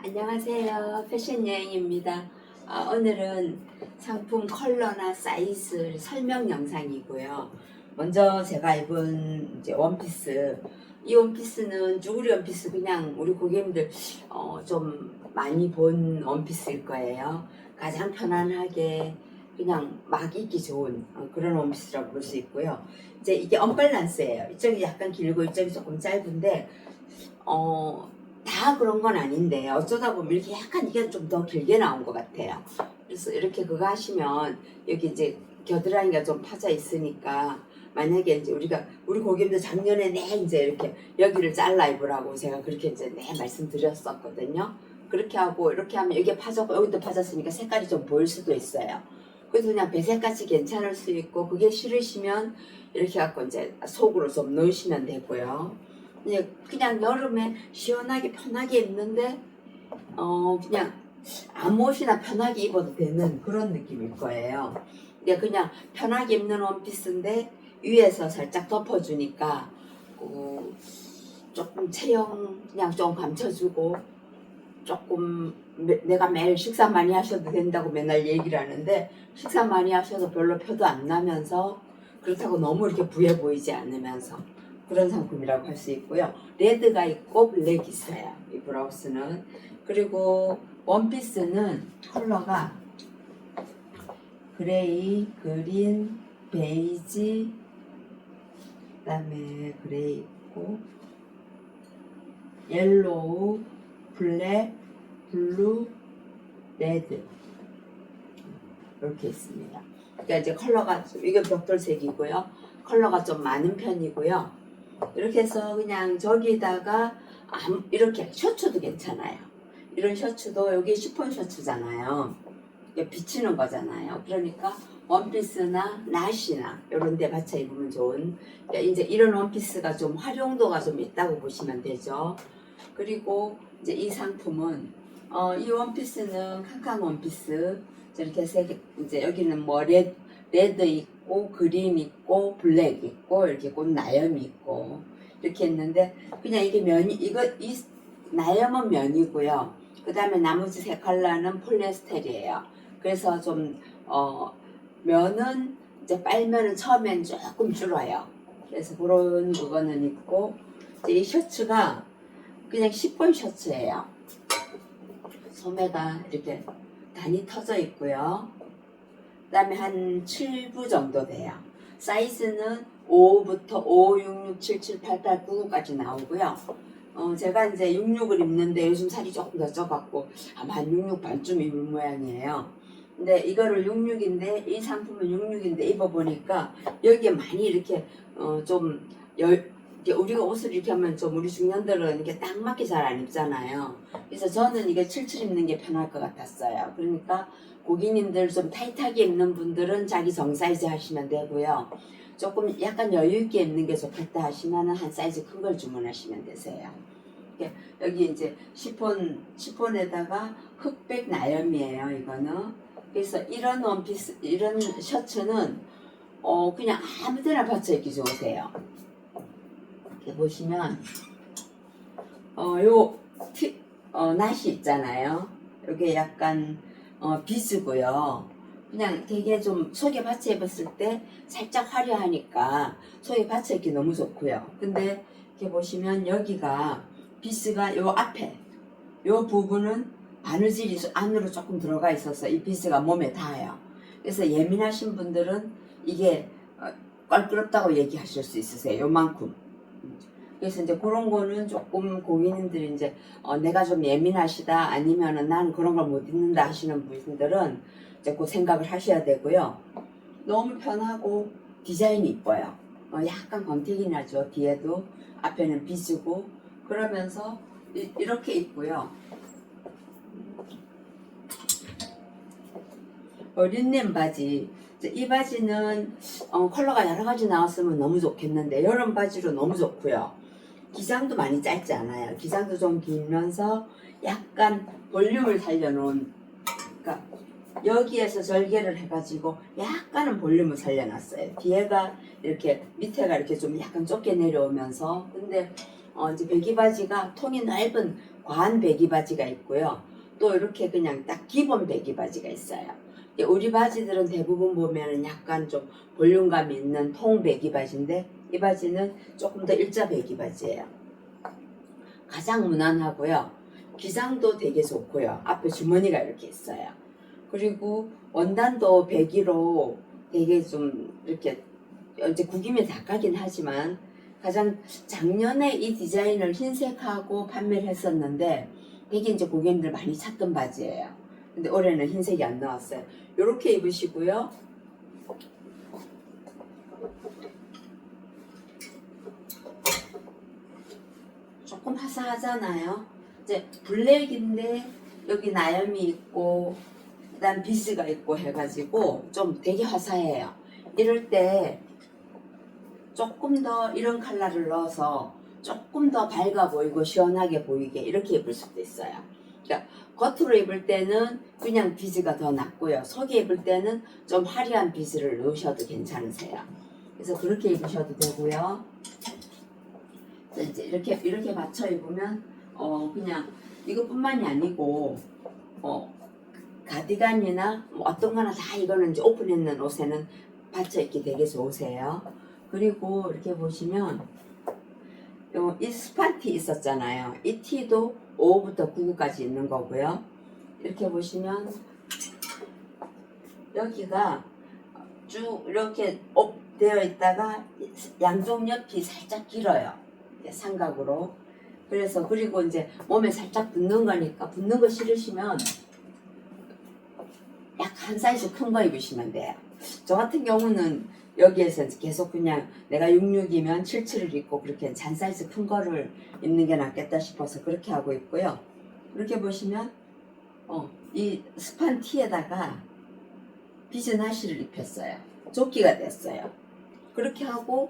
안녕하세요. 패션 여행입니다. 오늘은 상품 컬러나 사이즈 설명 영상이고요. 먼저 제가 입은 이제 원피스. 이 원피스는 쭈구리 원피스, 그냥 우리 고객님들 좀 많이 본 원피스일 거예요. 가장 편안하게 그냥 막 입기 좋은 그런 원피스라고 볼 수 있고요. 이제 이게 언밸런스예요. 이쪽이 약간 길고 이쪽이 조금 짧은데 다 그런 건 아닌데 어쩌다 보면 이렇게 약간 이게 좀 더 길게 나온 것 같아요. 그래서 이렇게 그거 하시면 여기 이제 겨드랑이가 좀 파져 있으니까, 만약에 이제 우리 고객님들 작년에 이제 이렇게 여기를 잘라 입으라고 제가 그렇게 이제 말씀드렸었거든요. 그렇게 하고 이렇게 하면 여기 파졌고 여기도 파졌으니까 색깔이 좀 보일 수도 있어요. 그래서 그냥 배색같이 괜찮을 수 있고, 그게 싫으시면 이렇게 갖고 이제 속으로 좀 넣으시면 되고요. 그냥 여름에 시원하게 편하게 입는데 그냥 아무 옷이나 편하게 입어도 되는 그런 느낌일 거예요. 그냥 편하게 입는 원피스인데 위에서 살짝 덮어주니까 조금 체형 그냥 좀 감춰주고, 조금 내가 매일 식사 많이 하셔도 된다고 맨날 얘기를 하는데, 식사 많이 하셔도 별로 표도 안 나면서 그렇다고 너무 이렇게 부해 보이지 않으면서 그런 상품이라고 할 수 있고요. 레드가 있고 블랙이 있어요, 이 브라우스는. 그리고 원피스는 컬러가 그레이, 그린, 베이지, 그 다음에 그레이 있고 옐로우, 블랙, 블루, 레드 이렇게 있습니다. 그러니까 이제 컬러가 이게 벽돌색이고요. 컬러가 좀 많은 편이고요. 이렇게 해서 그냥 저기다가 이렇게 셔츠도 괜찮아요. 이런 셔츠도 여기 시폰 셔츠잖아요. 이게 비치는 거잖아요. 그러니까 원피스나 나시나 이런 데 받쳐 입으면 좋은, 그러니까 이제 이런 원피스가 좀 활용도가 좀 있다고 보시면 되죠. 그리고 이제 이 상품은 이 원피스는 칸칸 원피스, 이렇게 이제 여기는 뭐 레드 있고 그린 있고 블랙 있고 이렇게 꽃 나염이 있고 이렇게 있는데, 그냥 이게 이 나염은 면이고요. 그 다음에 나머지 세 컬러는 폴리에스테르예요. 그래서 좀 면은 이제 빨면은 처음엔 조금 줄어요. 그래서 그런 그거는 있고, 이제 이 셔츠가 그냥 시폰 셔츠예요. 소매가 이렇게 단이 터져 있고요. 그 다음에 한 7부 정도 돼요. 사이즈는 5부터 5, 6, 6, 7, 7, 8, 8, 9까지 나오고요. 제가 이제 66을 입는데 요즘 살이 조금 더 쪄갖고 아마 한 66 반쯤 입을 모양이에요. 근데 이거를 66인데, 이 상품은 66인데 입어보니까 여기에 많이 이렇게 좀 우리가 옷을 이렇게 하면 좀 우리 중년들은 이렇게 딱 맞게 잘 안 입잖아요. 그래서 저는 이게 77 입는 게 편할 것 같았어요. 그러니까 고객님들 좀 타이트하게 입는 분들은 자기 정 사이즈 하시면 되고요. 조금 약간 여유 있게 입는 게 좋겠다 하시면 한 사이즈 큰 걸 주문하시면 되세요. 여기 이제 시폰에다가 흑백 나염이에요, 이거는. 그래서 이런 원피스, 이런 셔츠는 그냥 아무 데나 받쳐 입기 좋으세요. 이렇게 보시면 낫이 있잖아요. 이게 약간 비즈고요. 그냥 되게 좀 속에 받쳐 입었을 때 살짝 화려하니까 속에 받쳐 입기 너무 좋고요. 근데 이렇게 보시면 여기가 비스가 요 앞에 요 부분은 바느질이 안으로 조금 들어가 있어서 이 비스가 몸에 닿아요. 그래서 예민하신 분들은 이게 껄끄럽다고 얘기하실 수 있으세요. 요만큼. 그래서 이제 그런 거는 조금 고객님들이 이제 내가 좀 예민하시다, 아니면은 난 그런 걸 못 입는다 하시는 분들은 이제 그 생각을 하셔야 되고요. 너무 편하고 디자인이 이뻐요. 약간 광택이 나죠. 뒤에도 앞에는 비즈고, 그러면서 이렇게 있고요. 린넨 바지. 이 바지는 컬러가 여러 가지 나왔으면 너무 좋겠는데 여름 바지로 너무 좋고요. 기장도 많이 짧지 않아요. 기장도 좀 길면서 약간 볼륨을 살려놓은, 그러니까 여기에서 절개를 해가지고 약간은 볼륨을 살려놨어요. 뒤에가 이렇게, 밑에가 이렇게 좀 약간 좁게 내려오면서, 근데 이제 배기 바지가 통이 넓은 과한 배기 바지가 있고요. 또 이렇게 그냥 딱 기본 배기 바지가 있어요. 우리 바지들은 대부분 보면은 약간 좀 볼륨감 있는 통 배기 바지인데 이 바지는 조금 더 일자 배기 바지예요. 가장 무난하고요. 기장도 되게 좋고요. 앞에 주머니가 이렇게 있어요. 그리고 원단도 배기로 되게 좀 이렇게 이제 구김이 다 가긴 하지만 가장 작년에 이 디자인을 흰색하고 판매를 했었는데 되게 이제 고객님들 많이 찾던 바지예요. 근데 올해는 흰색이 안 나왔어요. 이렇게 입으시고요. 조금 화사하잖아요. 이제 블랙인데 여기 나염이 있고 그다음 비스가 있고 해가지고 좀 되게 화사해요. 이럴 때 조금 더 이런 컬러를 넣어서 조금 더 밝아 보이고 시원하게 보이게 이렇게 입을 수도 있어요. 그러니까 겉으로 입을 때는 그냥 비즈가 더 낫고요. 속에 입을 때는 좀 화려한 비즈를 넣으셔도 괜찮으세요. 그래서 그렇게 입으셔도 되고요. 이제 이렇게 맞춰 입으면 그냥 이것뿐만이 아니고 가디건이나 뭐 어떤 거나 다 이거는 이제 오픈했는 옷에는 받쳐 입기 되게 좋으세요. 그리고 이렇게 보시면 이 스판티 있었잖아요. 이 티도 5호부터 9호까지 있는 거고요. 이렇게 보시면 여기가 쭉 이렇게 되어 있다가 양쪽 옆이 살짝 길어요. 삼각으로. 그래서 그리고 이제 몸에 살짝 붙는 거니까 붙는 거 싫으시면 약 한 사이즈 큰 거 입으시면 돼요. 저 같은 경우는 여기에서 계속 그냥 내가 66이면 77을 입고 그렇게 잔 사이즈 큰 거를 입는 게 낫겠다 싶어서 그렇게 하고 있고요. 이렇게 보시면 이 스판 티에다가 비즈 나시를 입혔어요. 조끼가 됐어요. 그렇게 하고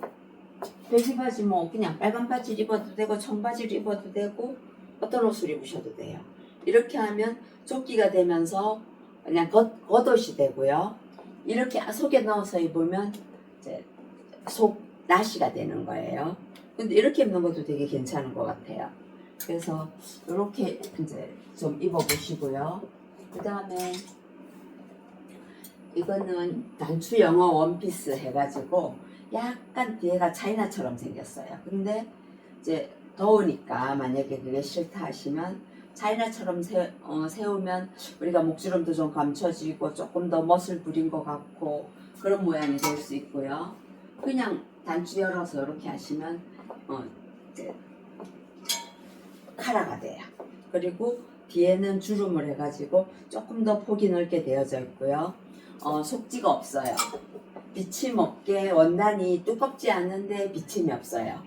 배기 바지 뭐 그냥 빨간 바지를 입어도 되고 청바지를 입어도 되고 어떤 옷을 입으셔도 돼요. 이렇게 하면 조끼가 되면서 그냥 겉옷이 되고요. 이렇게 속에 넣어서 입으면 이제 속 나시가 되는 거예요. 근데 이렇게 입는 것도 되게 괜찮은 것 같아요. 그래서 이렇게 이제 좀 입어보시고요. 그 다음에 이거는 단추 영어 원피스 해가지고 약간 뒤에가 차이나처럼 생겼어요. 근데 이제 더우니까 만약에 그게 싫다 하시면 차이나처럼 세우면 우리가 목주름도 좀 감춰지고 조금 더 멋을 부린 것 같고 그런 모양이 될 수 있고요. 그냥 단추 열어서 이렇게 하시면 이제 카라가 돼요. 그리고 뒤에는 주름을 해가지고 조금 더 폭이 넓게 되어져 있고요. 속지가 없어요. 비침 없게 원단이 두껍지 않은데 비침이 없어요.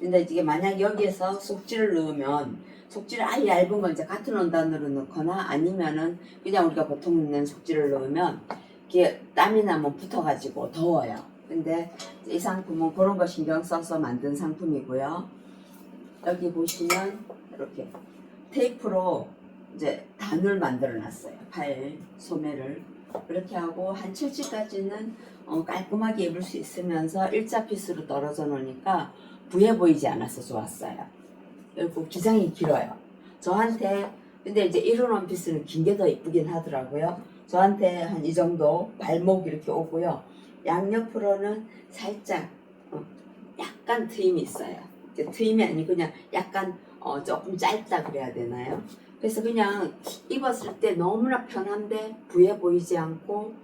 근데 이게 만약 여기에서 속지를 넣으면 속지를 아예 얇은 건 이제 같은 원단으로 넣거나 아니면은 그냥 우리가 보통 넣는 속지를 넣으면 이게 땀이 나면 붙어가지고 더워요. 근데 이 상품은 그런 거 신경 써서 만든 상품이고요. 여기 보시면 이렇게 테이프로 이제 단을 만들어 놨어요. 팔 소매를 그렇게 하고 한 7지까지는 깔끔하게 입을 수 있으면서 일자 핏으로 떨어져 놓으니까 부해 보이지 않아서 좋았어요. 그리고 기장이 길어요. 저한테 근데 이제 이런 원피스는 긴 게 더 이쁘긴 하더라고요. 저한테 한 이 정도 발목 이렇게 오고요. 양옆으로는 살짝 약간 트임이 있어요. 트임이 아니고 그냥 약간 조금 짧다 그래야 되나요? 그래서 그냥 입었을 때 너무나 편한데 부해 보이지 않고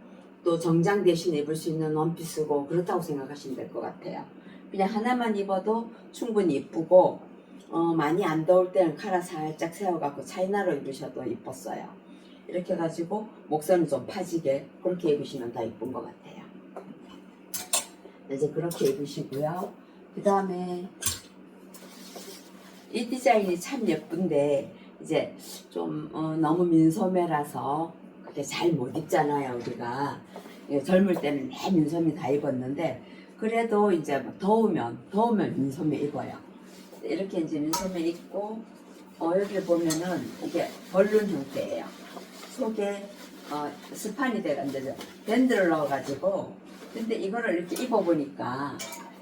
또 정장 대신 입을 수 있는 원피스고 그렇다고 생각하시면 될 것 같아요. 그냥 하나만 입어도 충분히 이쁘고 많이 안 더울 때는 카라 살짝 세워갖고 차이나로 입으셔도 이뻤어요. 이렇게 해가지고 목선은 좀 파지게 그렇게 입으시면 더 이쁜 것 같아요. 이제 그렇게 입으시고요. 그 다음에 이 디자인이 참 예쁜데 이제 좀 너무 민소매라서 그렇게 잘 못 입잖아요. 우리가 젊을 때는 내 민소매 다 입었는데 그래도 이제 뭐 더우면 민소매 입어요. 이렇게 이제 민소매 입고 여기 보면은 이게 벌룬 형태예요. 속에 스판이 돼가지고 밴드를 넣어가지고 근데 이거를 이렇게 입어보니까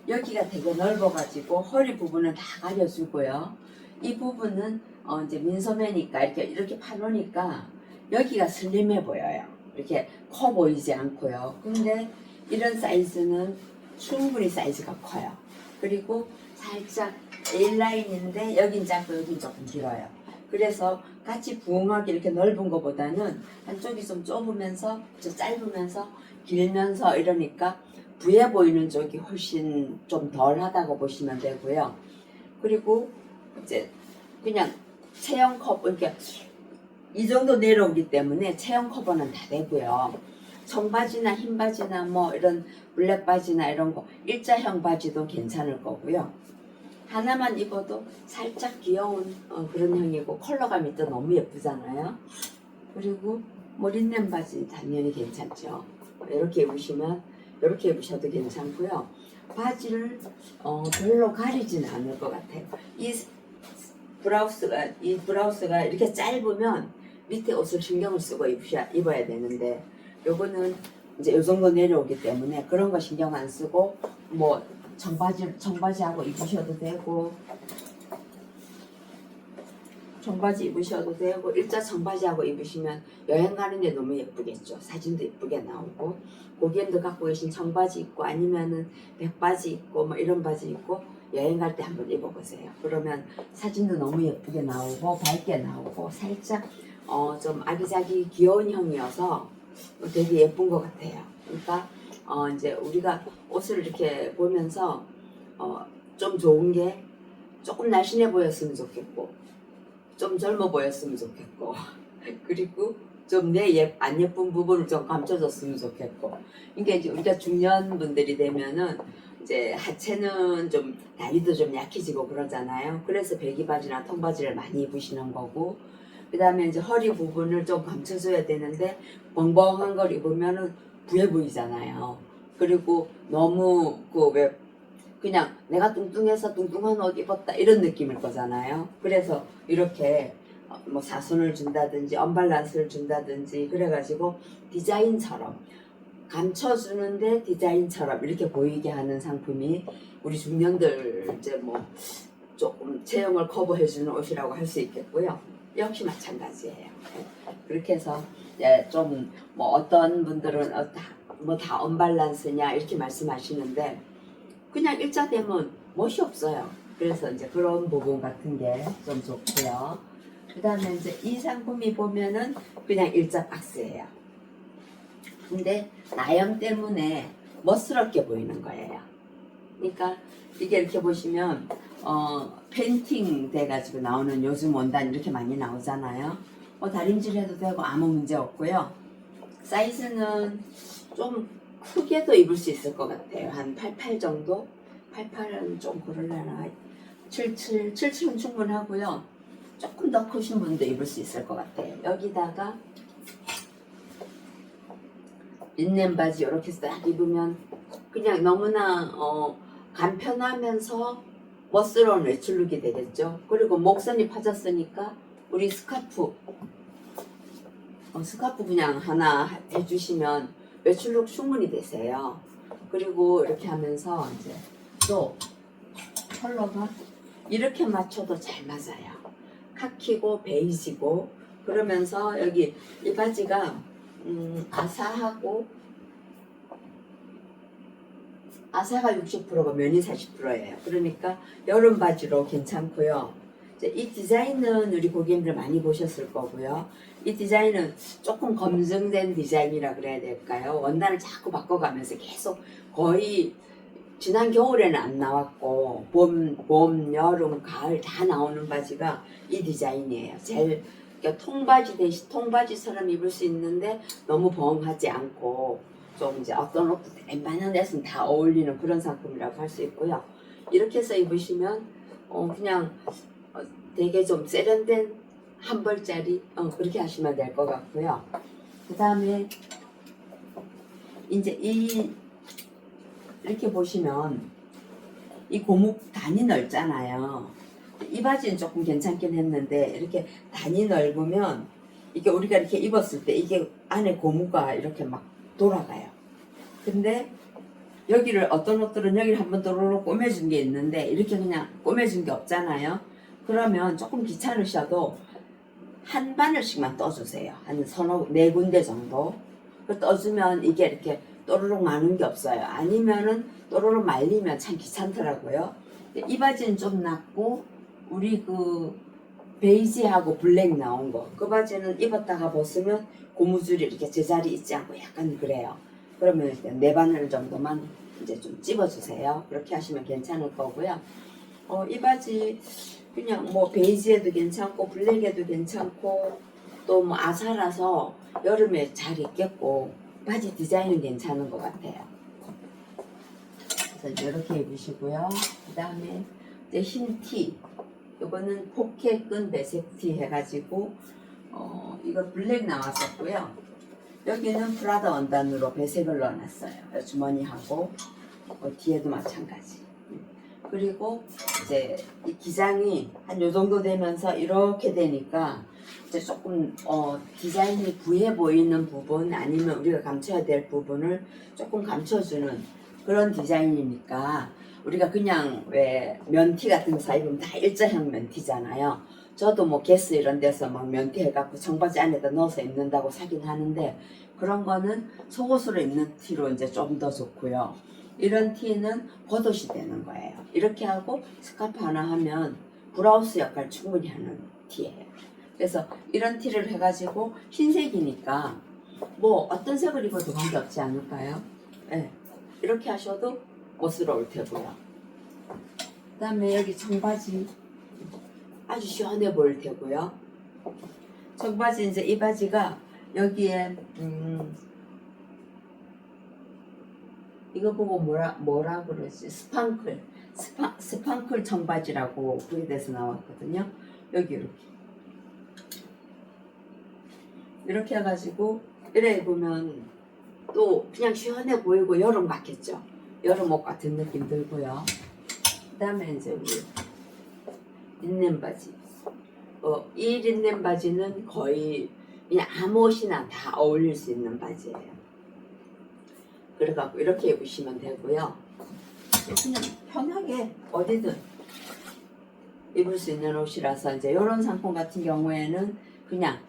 여기가 되게 넓어가지고 허리 부분은 다 가려주고요. 이 부분은 이제 민소매니까 이렇게 파놓으니까 여기가 슬림해 보여요. 이렇게 커 보이지 않고요. 근데 이런 사이즈는 충분히 사이즈가 커요. 그리고 살짝 A라인인데 여긴 작고 여긴 조금 길어요. 그래서 같이 부엉하게 이렇게 넓은 것보다는 한쪽이 좀 좁으면서 짧으면서 길면서 이러니까 부해 보이는 쪽이 훨씬 좀 덜하다고 보시면 되고요. 그리고 이제 그냥 체형 커버 이렇게 이 정도 내려오기 때문에 체형 커버는 다 되고요. 청바지나 흰바지나 뭐 이런 블랙바지나 이런 거 일자형 바지도 괜찮을 거고요. 하나만 입어도 살짝 귀여운 그런 형이고 컬러감이 또 너무 예쁘잖아요. 그리고 머리낸 바지 당연히 괜찮죠. 이렇게 입으시면 이렇게 입으셔도 괜찮고요. 바지를 별로 가리지는 않을 것 같아요. 이 브라우스가 이렇게 짧으면 밑에 옷을 신경을 쓰고 입어야 되는데 요거는 이제 요 정도 내려오기 때문에 그런 거 신경 안 쓰고 뭐 청바지하고 입으셔도 되고 청바지 입으셔도 되고 일자 청바지하고 입으시면 여행 가는데 너무 예쁘겠죠. 사진도 예쁘게 나오고 고객님도 갖고 계신 청바지 입고 아니면은 백바지 입고 뭐 이런 바지 입고 여행 갈 때 한번 입어보세요. 그러면 사진도 너무 예쁘게 나오고 밝게 나오고 살짝 좀 아기자기 귀여운 형이어서 되게 예쁜 것 같아요. 그러니까 이제 우리가 옷을 이렇게 보면서 좀 좋은 게 조금 날씬해 보였으면 좋겠고 좀 젊어 보였으면 좋겠고 그리고 좀 내 안 예쁜 부분을 좀 감춰줬으면 좋겠고 그러니까 이제 우리가 중년 분들이 되면은 이제 하체는 좀 다리도 좀 약해지고 그러잖아요. 그래서 배기바지나 통바지를 많이 입으시는 거고 그 다음에 이제 허리 부분을 좀 감춰줘야 되는데 벙벙한 걸 입으면은 부해 보이잖아요. 그리고 너무 왜 그냥 내가 뚱뚱해서 뚱뚱한 옷 입었다 이런 느낌일 거잖아요. 그래서 이렇게 뭐 사선을 준다든지 언밸런스를 준다든지 그래가지고 디자인처럼 감춰주는데 디자인처럼 이렇게 보이게 하는 상품이 우리 중년들 이제 뭐 조금 체형을 커버해주는 옷이라고 할 수 있겠고요. 역시 마찬가지예요. 그렇게 해서 좀 뭐 어떤 분들은 뭐 다 언밸런스냐 이렇게 말씀하시는데 그냥 일자되면 멋이 없어요. 그래서 이제 그런 부분 같은 게 좀 좋고요. 그 다음에 이제 이 상품이 보면은 그냥 일자 박스예요. 근데 나염 때문에 멋스럽게 보이는 거예요. 그러니까 이게 이렇게 보시면 펜팅 돼가지고 나오는 요즘 원단 이렇게 많이 나오잖아요. 다림질 해도 되고 아무 문제 없고요. 사이즈는 좀 크게도 입을 수 있을 것 같아요. 한 88 정도? 88은 좀 그럴려나? 77은 충분하고요. 조금 더 크신 분도 입을 수 있을 것 같아요. 여기다가 린넨 바지 이렇게 딱 입으면 그냥 너무나 간편하면서 멋스러운 외출룩이 되겠죠. 그리고 목선이 파졌으니까 우리 스카프 그냥 하나 해주시면 외출룩 충분히 되세요. 그리고 이렇게 하면서 이제 또 컬러가 이렇게 맞춰도 잘 맞아요. 카키고 베이지고 그러면서 여기 이 바지가 아사가 60%고 면이 40%예요. 그러니까 여름 바지로 괜찮고요. 이 디자인은 우리 고객님들 많이 보셨을 거고요. 이 디자인은 조금 검증된 디자인이라 그래야 될까요? 원단을 자꾸 바꿔가면서 계속 거의 지난 겨울에는 안 나왔고 봄, 여름, 가을 다 나오는 바지가 이 디자인이에요. 제일 그러니까 통바지 대신 통바지처럼 입을 수 있는데 너무 벙하지 않고 좀 이제 어떤 옷도 웬만한 데서는 다 어울리는 그런 상품이라고 할 수 있고요. 이렇게 해서 입으시면 그냥 되게 좀 세련된 한 벌짜리 그렇게 하시면 될 것 같고요. 그 다음에 이제 이렇게 보시면 이 고무 단이 넓잖아요. 이 바지는 조금 괜찮긴 했는데 이렇게 단이 넓으면 이게 우리가 이렇게 입었을 때 이게 안에 고무가 이렇게 막 돌아가요. 근데 여기를 어떤 옷들은 여기를 한번 도로로 꼬매준 게 있는데 이렇게 그냥 꼬매준 게 없잖아요. 그러면 조금 귀찮으셔도 한 바늘씩만 떠주세요. 한 서너 네 군데 정도. 그 떠주면 이게 이렇게 또르륵 마는 게 없어요. 아니면은 또르륵 말리면 참 귀찮더라고요. 이 바지는 좀 낫고 우리 그 베이지하고 블랙 나온 거. 그 바지는 입었다가 벗으면 고무줄이 이렇게 제자리 있지 않고 약간 그래요. 그러면 일단 네 바늘 정도만 이제 좀 찝어주세요. 그렇게 하시면 괜찮을 거고요. 이 바지 그냥 뭐 베이지에도 괜찮고 블랙에도 괜찮고 또 뭐 아사라서 여름에 잘 입겠고 바지 디자인은 괜찮은 것 같아요. 그래서 이렇게 입으시고요. 그 다음에 이제 흰 티. 이거는 포켓끈 배색 티 해가지고 이거 블랙 나왔었고요. 여기는 프라다 원단으로 배색을 넣어놨어요. 주머니하고 뒤에도 마찬가지. 그리고 이제 이 기장이 한 요 정도 되면서 이렇게 되니까 이제 조금 디자인이 부해 보이는 부분 아니면 우리가 감춰야 될 부분을 조금 감춰주는 그런 디자인이니까 우리가 그냥 왜 면티 같은 거 입으면 다 일자형 면티잖아요. 저도 뭐 게스 이런 데서 막 면티 해갖고 청바지 안에다 넣어서 입는다고 사긴 하는데 그런 거는 속옷으로 입는 티로 이제 좀 더 좋고요. 이런 티는 겉옷이 되는 거예요. 이렇게 하고 스카프 하나 하면 브라우스 역할 충분히 하는 티예요. 그래서 이런 티를 해가지고 흰색이니까 뭐 어떤 색을 입어도 관계없지 않을까요? 네. 이렇게 하셔도 멋스러울 테고요. 그 다음에 여기 청바지 아주 시원해 보일 테고요. 청바지 이제 이 바지가 여기에 이거 보고 뭐라 그러지? 스판클 청바지라고 구입돼서 나왔거든요. 여기 이렇게 해가지고 이래 입으면 또 그냥 시원해 보이고 여름 같겠죠. 여름 옷 같은 느낌 들고요. 그 다음에 이제 우리 린넨 바지. 이 린넨 바지는 거의 그냥 아무 옷이나 다 어울릴 수 있는 바지예요. 그래갖고 이렇게 입으시면 되고요. 그냥 편하게 어디든 입을 수 있는 옷이라서 이제 이런 상품 같은 경우에는 그냥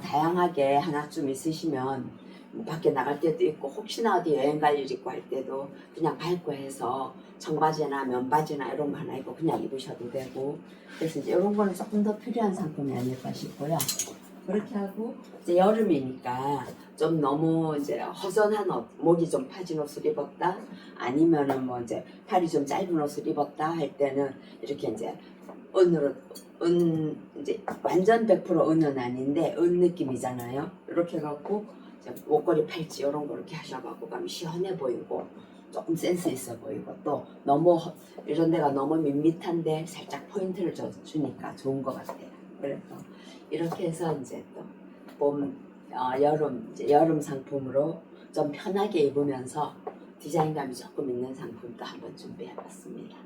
다양하게 하나쯤 있으시면 밖에 나갈 때도 있고 혹시나 어디 여행 갈 일 있고 할 때도 그냥 밟고 해서 청바지나 면바지나 이런 거 하나 입고 그냥 입으셔도 되고 그래서 이제 이런 거는 조금 더 필요한 상품이 아닐까 싶고요. 그렇게 하고 이제 여름이니까 좀 너무 이제 허전한 옷, 목이 좀 파진 옷을 입었다 아니면은 뭐 이제 팔이 좀 짧은 옷을 입었다 할 때는 이렇게 이제 이제 완전 100% 은은 아닌데 은 느낌이잖아요. 이렇게 해갖고 목걸이 팔찌 이런 거 이렇게 하셔갖고 가면 시원해 보이고 조금 센스 있어 보이고 또 너무 이런 데가 너무 밋밋한데 살짝 포인트를 주니까 좋은 것 같아요. 그래서 이렇게 해서 이제 또 여름 상품으로 좀 편하게 입으면서 디자인감이 조금 있는 상품도 한번 준비해봤습니다.